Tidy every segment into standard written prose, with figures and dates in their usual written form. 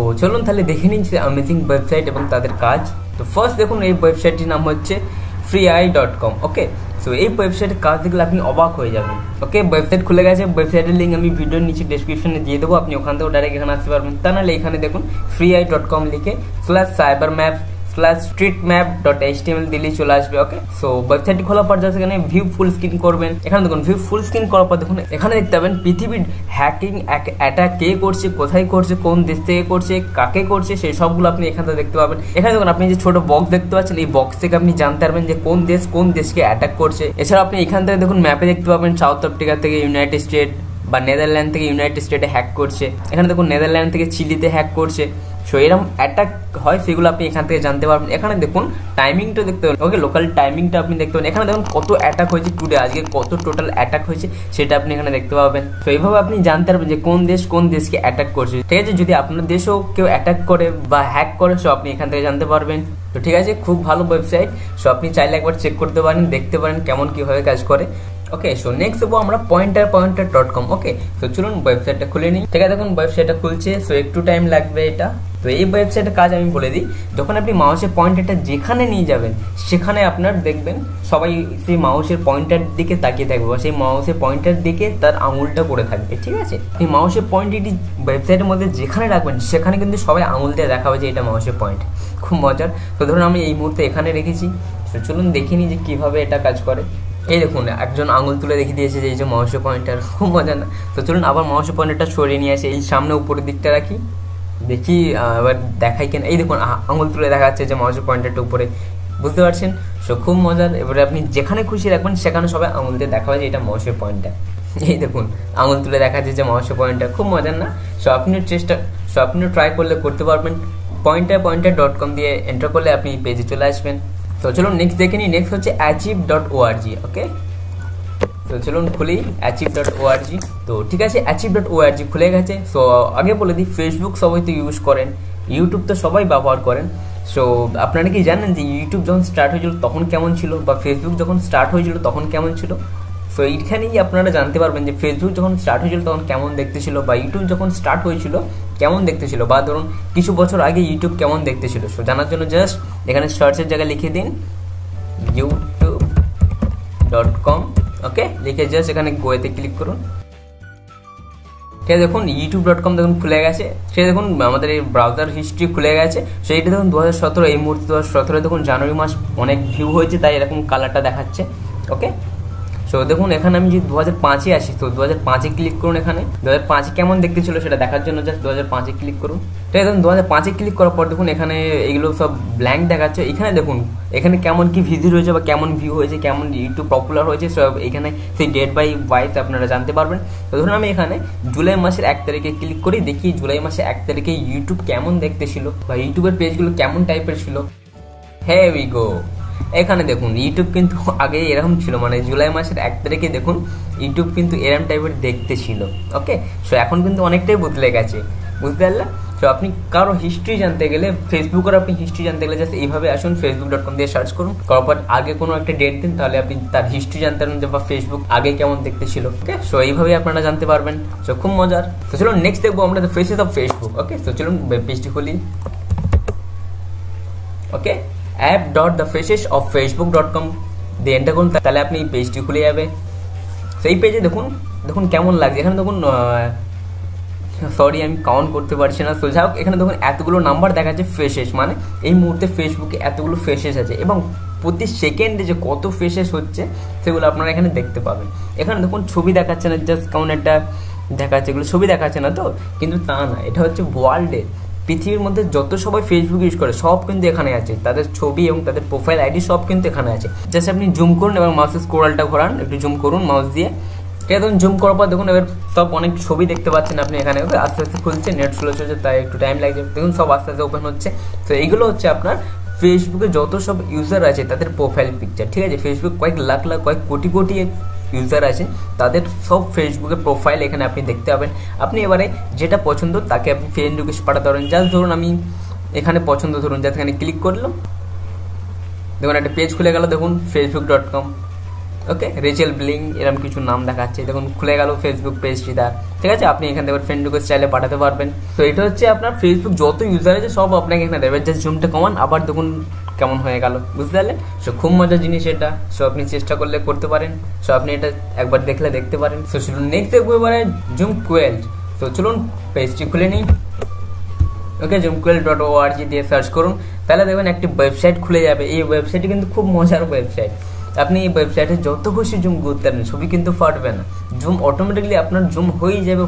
তো চলুন তাহলে দেখে নিচ্ছি অ্যামেজিং ওয়েবসাইট এবং তাদের কাজ। তো ফার্স্ট দেখুন এই ওয়েবসাইটটির নাম হচ্ছে freeeye.com। ওকে, সো এই ওয়েবসাইটের কাজ দেখলে আপনি অবাক হয়ে যাবেন। ওকে, ওয়েবসাইট খুলে গেছে, ওয়েবসাইটের লিঙ্ক আমি ভিডিওর নিচে ডেসক্রিপশনে দিয়ে দেবো, আপনি ওখান থেকেও ডাইরেক্ট এখানে আসতে পারবেন। তা নাহলে এখানে দেখুন freeeye.com লিখে /cybermap/streetmap.html দিলেই চলে আসবে। ওকে, সো ওয়েবসাইটটি খোলার পর জাস্ট এখানে ভিউ ফুল স্ক্রিন করবেন। এখানে দেখুন ভিউ ফুল স্ক্রিন করার পর দেখুন এখানে দেখতে পাবেন পৃথিবীর হ্যাকিং অ্যাটাক কে করছে, কোথায় করছে, কোন দেশ থেকে করছে, কাকে করছে, সেই সবগুলো আপনি এখান থেকে দেখতে পাবেন। এখানে দেখুন আপনি যে ছোট বক্স দেখতে পাচ্ছেন, এই বক্স থেকে আপনি জানতে পারবেন যে কোন দেশ কোন দেশকে অ্যাটাক করছে। এছাড়া আপনি এখান থেকে দেখুন ম্যাপে দেখতে পাবেন সাউথ আফ্রিকা থেকে ইউনাইটেড স্টেট বা নেদারল্যান্ড থেকে ইউনাইটেড স্টেটে হ্যাক করছে। এখানে দেখুন নেদারল্যান্ড থেকে চিলিতে হ্যাক করছে। সো এরকম অ্যাটাক হয় সেগুলো আপনি এখান থেকে জানতে পারবেন। এখানে দেখুন টাইমিংটা দেখতে পাবেন। ওকে, লোকাল টাইমিংটা আপনি দেখতে পাবেন। এখানে দেখুন কত অ্যাটাক হয়েছে টুডে, আজকে কত টোটাল অ্যাটাক হয়েছে সেটা আপনি এখানে দেখতে পাবেন। তো এইভাবে আপনি জানতে পারবেন যে কোন দেশ কোন দেশকে অ্যাটাক করছে। ঠিক আছে, যদি আপনার দেশেও কেউ অ্যাটাক করে বা হ্যাক করে সো আপনি এখান থেকে জানতে পারবেন। তো ঠিক আছে, খুব ভালো ওয়েবসাইট। সো আপনি চাইলে একবার চেক করতে পারেন, দেখতে পারেন কেমন কীভাবে কাজ করে। ওকে, সো নেক্সট দেবো আমরা pointer.com। ওকে, তো চলুন ওয়েবসাইটটা খুলে নিই। ঠিক আছে, দেখুন ওয়েবসাইটটা খুলছে, সো একটু টাইম লাগবে এটা। তো এই ওয়েবসাইটের কাজ আমি বলে দিই, যখন আপনি মাউসের পয়েন্টারটা যেখানে নিয়ে যাবেন সেখানে আপনার দেখবেন সবাই সেই মাউসের পয়েন্টার দিকে তাকিয়ে থাকবে বা সেই মাউসের পয়েন্টার দিকে তার আঙুলটা করে থাকবে। ঠিক আছে, এই মাউসের পয়েন্টটি ওয়েবসাইটের মধ্যে যেখানে রাখবেন সেখানে কিন্তু সবাই আঙুল দিয়ে দেখাবে যে এটা মাউসের পয়েন্ট। খুব মজার। তো ধরুন আমি এই মুহূর্তে এখানে রেখেছি, তো চলুন দেখিনি যে কীভাবে এটা কাজ করে। এই দেখুন একজন আঙুল তুলে দেখিয়ে দিয়েছে যে এই যে মাউসের পয়েন্টার। খুব মজা না? তো চলুন আবার মাউসের পয়েন্টারটা সরিয়ে নিয়ে আসে, এই সামনে উপরের দিকটা রাখি, দেখি এবার দেখাই কেন। এই দেখুন আঙুল তুলে দেখাচ্ছে যে মাউসের পয়েন্টারটা উপরে, বুঝতে পারছেন? সো খুব মজার। এবারে আপনি যেখানে খুশি রাখবেন সেখানে সবাই আঙুল দিয়ে দেখাবে যে এটা মাউসের পয়েন্টার। এই দেখুন আঙুল তুলে দেখাচ্ছে যে মাউসের পয়েন্টার। খুব মজার না? সো আপনিও ট্রাই করলে করতে পারবেন। pointer.com দিয়ে এন্টার করলে আপনি পেজে চলে আসবেন। তো চলুন নেক্সট দেখে নিই। নেক্সট হচ্ছে achieve.org। ওকে, তো চলুন খুলি achieve.org। তো ঠিক আছে, achieve.org খুলে গেছে। সো আগে বলে দিই, ফেসবুক সবাই তো ইউজ করেন, ইউটিউব তো সবাই ব্যবহার করেন। সো আপনারা কি জানেন যে ইউটিউব যখন স্টার্ট হয়েছিল তখন কেমন ছিল, বা ফেসবুক যখন স্টার্ট হয়েছিল তখন কেমন ছিল? সো এইখানেই আপনারা জানতে পারবেন যে ফেসবুক যখন স্টার্ট হয়েছিল তখন কেমন দেখতে ছিল, বা ইউটিউব যখন স্টার্ট হয়েছিল কেমন দেখতে ছিল, বা ধরুন কিছু বছর আগে ইউটিউব কেমন দেখতে ছিল। সো জানার জন্য জাস্ট এখানে সার্চের জায়গায় লিখে দিন youtube.com। ওকে, লিখে জাস্ট এখানে গোয়েতে ক্লিক করুন। ঠিক আছে, দেখুন youtube.com দেখুন খুলে গেছে। সে দেখুন আমাদের এই ব্রাউজার হিস্ট্রি খুলে গেছে। সো এইটা দেখুন 2017, এই মুহূর্তে 2017 দেখুন জানুয়ারি মাস অনেক ভিউ হয়েছে, তাই এরকম কালারটা দেখাচ্ছে। ওকে, সো দেখুন এখানে আমি যদি 2005-এ আসি, তো 2005-এ ক্লিক করুন। এখানে 2005-এ কেমন দেখতে ছিল সেটা দেখার জন্য জাস্ট 2005-এ ক্লিক করুন। ঠিক আছে, দেখুন 2005-এ ক্লিক করার পর দেখুন এখানে এগুলো সব ব্ল্যাঙ্ক দেখাচ্ছে। এখানে দেখুন এখানে কেমন কি ভিজিট হয়েছে বা কেমন ভিউ হয়েছে, কেমন ইউটিউব পপুলার হয়েছে, সব এখানে সেই ডেট বাই ওয়াইজ আপনারা জানতে পারবেন। তো ধরুন আমি এখানে জুলাই মাসের 1 তারিখে ক্লিক করি, দেখি জুলাই মাসের 1 তারিখে ইউটিউব কেমন দেখতে ছিল বা ইউটিউবের পেজগুলো কেমন টাইপের ছিল। হ্যাঁ উই গো, এখানে দেখুন ইউটিউব কিন্তু আগে এরকম ছিল, মানে জুলাই মাসের 1 তারিখে দেখুন ইউটিউব কিন্তু এরকম টাইপের দেখতে ছিল। ওকে, সো এখন কিন্তু অনেকটাই বদলে গেছে, বুঝতে পারলেন? সো আপনি কারো হিস্ট্রি জানতে গেলে, ফেসবুকের আপনি হিস্ট্রি জানতে গেলে জাস্ট এইভাবে আসুন, facebook.com দিয়ে সার্চ করুন, করার পর আগে কোনো একটা ডেট দিন, তাহলে আপনি তার হিস্ট্রি জানতে পারবেন যে বা ফেসবুক আগে কেমন দেখতে ছিল। ওকে, সো এইভাবেই আপনারা জানতে পারবেন। সো খুব মজার। তো চলুন নেক্সট দেখবো আমরা দ্য ফেসেস অফ ফেসবুক। ওকে, তো চলুন পেজটি খুলি। ওকে, app.thefacesofFacebook.com দিয়ে এন্টার করুন, তাহলে আপনি এই পেজটি খুলে যাবে। সেই পেজে দেখুন কেমন লাগছে। এখানে দেখুন সরি আমি কাউন্ট করতে পারছি না। যাই হোক, এখানে দেখুন এতগুলো নাম্বার দেখাচ্ছে ফেসেস, মানে এই মুহূর্তে ফেসবুকে এতগুলো ফেসেস আছে এবং প্রতি সেকেন্ডে যে কত ফেসেস হচ্ছে সেগুলো আপনারা এখানে দেখতে পাবেন। এখানে দেখুন ছবি দেখাচ্ছে না, জাস্ট কাউন্ট একটা দেখাচ্ছে, এগুলো ছবি দেখাচ্ছে না তো, কিন্তু তা না, এটা হচ্ছে ওয়ার্ল্ডে পৃথিবীর মধ্যে যত সবাই ফেসবুক ইউজ করে সব কিন্তু এখানে আছে, তাদের ছবি এবং তাদের প্রোফাইল আইডি সব কিন্তু এখানে আছে। জাস্ট আপনি জুম করুন এবং মাউসের স্ক্রলটা ঘোরান, একটু জুম করুন মাউস দিয়ে। ঠিক আছে, জুম করার পর দেখুন এবার সব অনেক ছবি দেখতে পাচ্ছেন আপনি এখানে। ওকে, আস্তে আস্তে খুলছে, নেট স্লো চলছে তাই একটু টাইম লাগছে। দেখুন সব আস্তে আস্তে ওপেন হচ্ছে। তো এইগুলো হচ্ছে আপনার ফেসবুকে যত সব ইউজার আছে তাদের প্রোফাইল পিকচার। ঠিক আছে, ফেসবুক কয়েক লাখ কয়েক কোটি ইউজার আছে, তাদের সব ফেসবুকের প্রোফাইল এখানে আপনি দেখতে পাবেন। আপনি এবারে যেটা পছন্দ তাকে আপনি ফ্রেন্ড রিকোয়েস্ট পাঠাতে পারেন। জাস্ট ধরুন আমি এখানে পছন্দ, ধরুন যাতে এখানে ক্লিক করলাম, দেখুন একটা পেজ খুলে গেল, দেখুন facebook.com। ওকে, রেচেল ব্লিং এরকম কিছু নাম দেখাচ্ছে। দেখুন খুলে গেল ফেসবুক পেজটি তার, ঠিক আছে। আপনি এখান থেকে ফ্রেন্ড রিকোয়েস্ট চাইলে পাঠাতে পারবেন। তো এটা হচ্ছে আপনার ফেসবুক যত ইউজার আছে সব আপনাকে এখানে দেবে। জাস্ট জুমটা কমান, আবার দেখুন কেমন হয়ে গেল, বুঝতে পারলেন? সো খুব মজার জিনিস এটা। সো আপনি চেষ্টা করলে করতে পারেন। সো আপনি এটা একবার দেখলে দেখতে পারেন। সো চলুন নেক্সট দেখবো এবারে জুম কোয়েল্ট। তো চলুন পেজটি খুলে নিই। ওকে, zoomquell.org দিয়ে সার্চ করুন, তাহলে দেখবেন একটি ওয়েবসাইট খুলে যাবে। এই ওয়েবসাইটটি কিন্তু খুব মজার ওয়েবসাইট। আপনি এই ওয়েবসাইটে যত খুশি জুম করতে পারেন, ছবি কিন্তু ফাটবে না। জুম অটোমেটিকলি আপনার জুম হয়ে যাবে,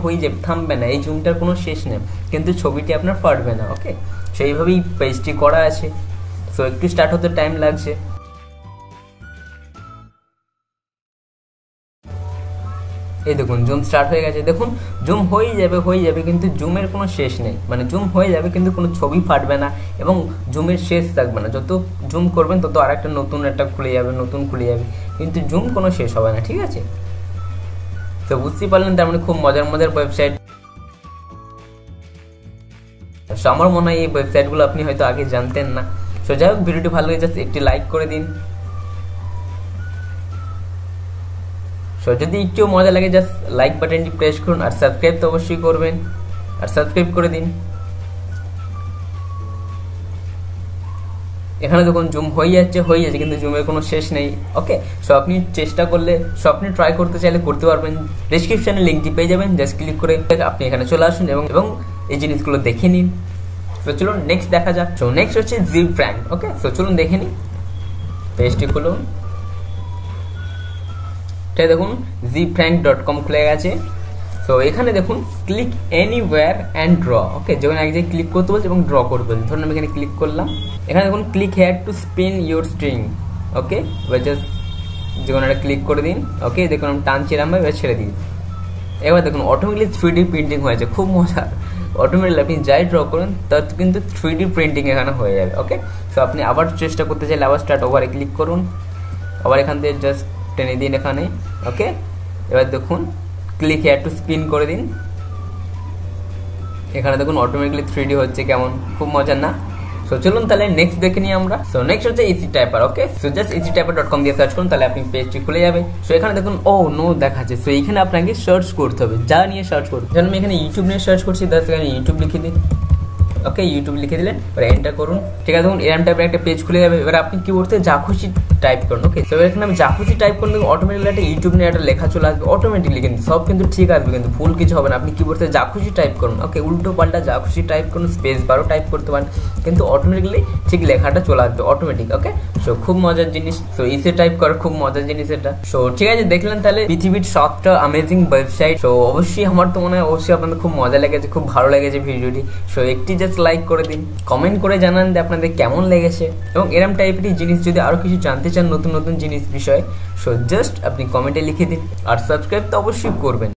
থামবে না। এই জুমটার কোনো শেষ নেই, কিন্তু ছবিটি আপনার ফাটবে না। ওকে, সেইভাবেই পেজটি করা আছে। সো একটু স্টার্ট হতে টাইম লাগছে। এই দেখুন জুম স্টার্ট হয়ে গেছে। দেখুন জুম হয়ে যাবে, কিন্তু জুমের কোনো শেষ নেই। মানে জুম হয়ে যাবে কিন্তু কোনো ছবি ফাটবে না এবং জুমের শেষ থাকবে না। যত জুম করবেন তত আর একটা নতুন খুলে যাবে, কিন্তু জুম কোনো শেষ হবে না, ঠিক আছে। তো বুঝতেই পারলেন, তার মানে খুব মজার ওয়েবসাইট। সো আমার মনে হয় এই ওয়েবসাইটগুলো আপনি হয়তো আগে জানতেন না। সো যাই হোক, ভিডিওটি ভালো লাগে জাস্ট একটি লাইক করে দিন। সো যদি একটু মজা লাগে জাস্ট লাইক বাটনটি প্রেস করুন, আর সাবস্ক্রাইব তো অবশ্যই করবেন, আর সাবস্ক্রাইব করে দিন। এখানে দেখুন জুম হয়ে যাচ্ছে, কিন্তু জুমের কোনো শেষ নেই। ওকে, সো আপনি চেষ্টা করলে, আপনি ট্রাই করতে চাইলে করতে পারবেন। ডেসক্রিপশনে লিঙ্কটি পেয়ে যাবেন, জাস্ট ক্লিক করে আপনি এখানে চলে আসুন এবং এই জিনিসগুলো দেখে নিন। তো চলুন নেক্সট দেখা যাক। সো নেক্সট হচ্ছে জিপ প্র্যাঙ্ক। ওকে, সো চলুন দেখে নিন। পেজটি খুলুন। এটা দেখুন zprank.com খুলে গেছে। সো এখানে দেখুন ক্লিক এনিওয়্যার অ্যান্ড ড্র। ওকে, যখন এক জায়গায় ক্লিক করতে বলছে এবং ড্র করতে বলছে, ধরুন আমি এখানে ক্লিক করলাম। এখানে দেখুন click here to spin your string. Okay, এবার জাস্ট যখন একটা ক্লিক করে দিন। ওকে, দেখুন আমি টানছিলাম, এবার ছেড়ে দিন। এবার দেখুন অটোমেটিকলি 3D প্রিন্টিং হয়েছে, খুব মজার। অটোমেটিকলি আপনি যাই ড্র করেন তার কিন্তু 3D প্রিন্টিং এখানে হয়ে যাবে। ওকে, সো আপনি আবার চেষ্টা করতে চাইলে আবার স্টার্ট ওভারে ক্লিক করুন, আবার এখান থেকে জাস্ট টেনে দিন এখানে। ওকে, এবার দেখুন ক্লিক হেয়ার টু স্পিন করে দিন। এখানে দেখুন অটোমেটিকলি 3D হচ্ছে, কেমন খুব মজার না? সো চলুন তাহলে নেক্সট দেখে নিই আমরা। সো নেক্সট হচ্ছে ইজি টাইপার। ওকে, সো জাস্ট easytyper.com দিয়ে সার্চ করুন, তাহলে আপনি পেজটি খুলে যাবে। সো এখানে দেখুন নো দেখাচ্ছে। সো এখানে আপনাকে সার্চ করতে হবে, যা নিয়ে সার্চ করতে। যেমন আমি এখানে ইউটিউব নিয়ে সার্চ করছি, তার এখানে ইউটিউব লিখে দিন। ওকে, ইউটিউব লিখে দিলেন, এবার এন্টার করুন। ঠিক আছে, দেখুন এরম টাইপের একটা পেজ খুলে যাবে। এবার আপনি কি করতে, যা খুশি টাইপ করুন। ওকে, তো এখানে আমি যা খুশি টাইপ করুন, অটোমেটিকলি একটা ইউটিউব নিয়ে একটা লেখা চলে আসবে অটোমেটিকলি, কিন্তু সব কিন্তু ঠিক আসবে, কিন্তু ভুল কিছু হবে না। আপনি কি করতে, যা খুশি টাইপ করুন। ওকে, উল্টো পাল্টা যা খুশি টাইপ করুন, স্পেস বারও টাইপ করতে পারেন, কিন্তু অটোমেটিকলি ঠিক লেখাটা চলে আসবে অটোমেটিক। ওকে, সো খুব মজার জিনিস। সো ইসে টাইপ করার খুব মজার জিনিস এটা। সো ঠিক আছে, দেখলেন তাহলে পৃথিবীর 7টা অ্যামেজিং ওয়েবসাইট। সো অবশ্যই আমার তো মনে হয় অবশ্যই আপনাদের খুব মজা লেগেছে, খুব ভালো লেগেছে ভিডিওটি। সো একটি জাস্ট লাইক করে দিন, কমেন্ট করে জানান যে আপনাদের কেমন লেগেছে, এবং এরম টাইপের জিনিস যদি আরো কিছু জানতে চান, নতুন নতুন জিনিস বিষয়, সো জাস্ট আপনি কমেন্টে লিখে দিন, আর সাবস্ক্রাইব তো অবশ্যই করবেন।